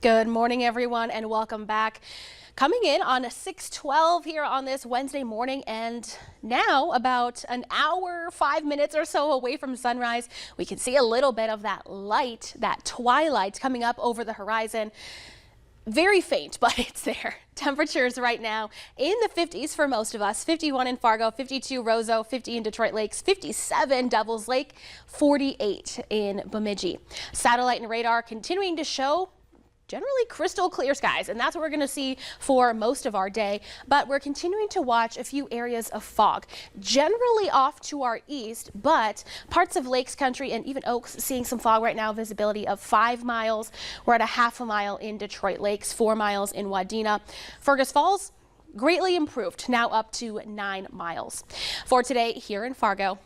Good morning, everyone, and welcome back. Coming in on 6:12 here on this Wednesday morning, and now about an hour, 5 minutes or so away from sunrise, we can see a little bit of that light, that twilight coming up over the horizon. Very faint, but it's there. Temperatures right now in the 50s for most of us. 51 in Fargo, 52 Roseau, 50 in Detroit Lakes, 57 Devils Lake, 48 in Bemidji. Satellite and radar continuing to show generally crystal clear skies, and that's what we're going to see for most of our day. But we're continuing to watch a few areas of fog, generally off to our east, but parts of Lakes Country and even Oaks seeing some fog right now. Visibility of 5 miles. We're at a half a mile in Detroit Lakes, 4 miles in Wadena. Fergus Falls greatly improved, now up to 9 miles. For today here in Fargo,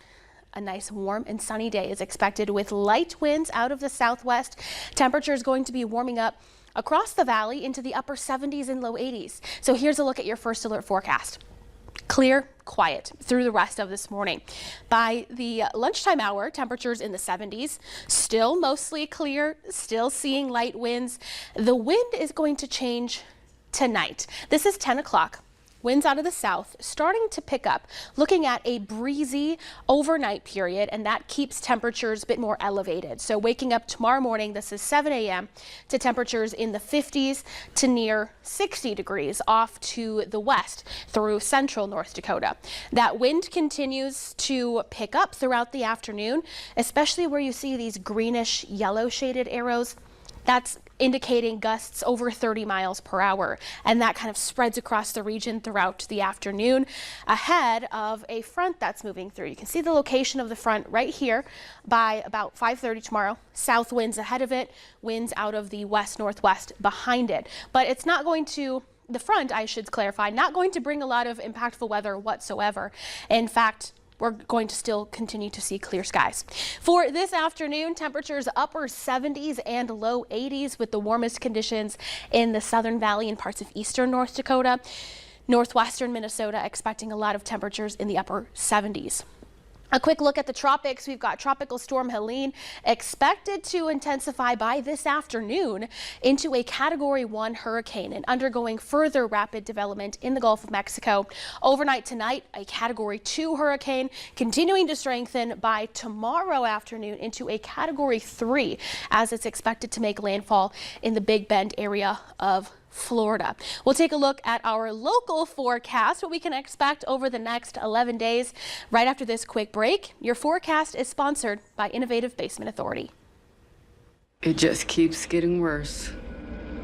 a nice warm and sunny day is expected with light winds out of the southwest. Temperatures going to be warming up across the valley into the upper 70s and low 80s. So here's a look at your first alert forecast. Clear, quiet through the rest of this morning. By the lunchtime hour, temperatures in the 70s, still mostly clear, still seeing light winds. The wind is going to change tonight. This is 10 o'clock. Winds out of the south starting to pick up, looking at a breezy overnight period, and that keeps temperatures a bit more elevated. So waking up tomorrow morning, this is 7 a.m. to temperatures in the 50s to near 60 degrees off to the west through central North Dakota. That wind continues to pick up throughout the afternoon, especially where you see these greenish yellow shaded arrows. That's indicating gusts over 30 miles per hour, and that kind of spreads across the region throughout the afternoon ahead of a front that's moving through. You can see the location of the front right here by about 5:30 tomorrow. South winds ahead of it, winds out of the west-northwest behind it. But it's not going to, the front, I should clarify, not going to bring a lot of impactful weather whatsoever. In fact, we're going to still continue to see clear skies. For this afternoon, temperatures upper 70s and low 80s with the warmest conditions in the Southern Valley and parts of eastern North Dakota. Northwestern Minnesota expecting a lot of temperatures in the upper 70s. A quick look at the tropics. We've got Tropical Storm Helene expected to intensify by this afternoon into a Category 1 hurricane and undergoing further rapid development in the Gulf of Mexico. Overnight tonight, a Category 2 hurricane continuing to strengthen by tomorrow afternoon into a Category 3 as it's expected to make landfall in the Big Bend area of Florida. We'll take a look at our local forecast, what we can expect over the next 11 days. Right after this quick break, your forecast is sponsored by Innovative Basement Authority. It just keeps getting worse.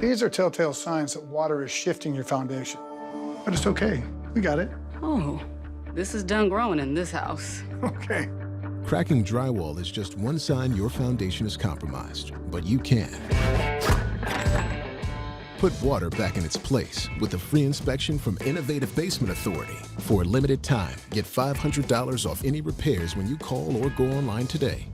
These are telltale signs that water is shifting your foundation. But it's okay. We got it. Oh, this is done growing in this house. Okay. Cracking drywall is just one sign your foundation is compromised, but you can put water back in its place with a free inspection from Innovative Basement Authority. For a limited time, get $500 off any repairs when you call or go online today.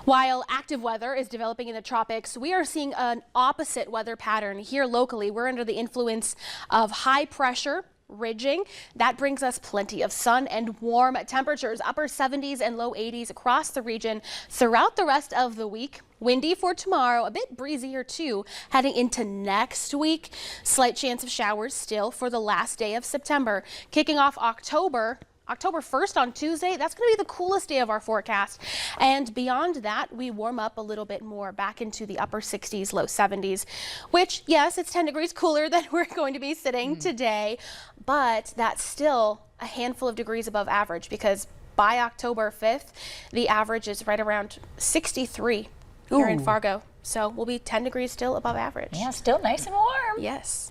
While active weather is developing in the tropics, we are seeing an opposite weather pattern here locally. We're under the influence of high pressure ridging. That brings us plenty of sun and warm temperatures, upper 70s and low 80s across the region throughout the rest of the week. Windy for tomorrow, a bit breezier too, heading into next week. Slight chance of showers still for the last day of September. Kicking off October 1st on Tuesday, that's going to be the coolest day of our forecast. And beyond that, we warm up a little bit more back into the upper 60s, low 70s, which, yes, it's 10 degrees cooler than we're going to be sitting today, but that's still a handful of degrees above average because by October 5th, the average is right around 63 here in Fargo. So we'll be 10 degrees still above average. Yeah, still nice and warm. Yes.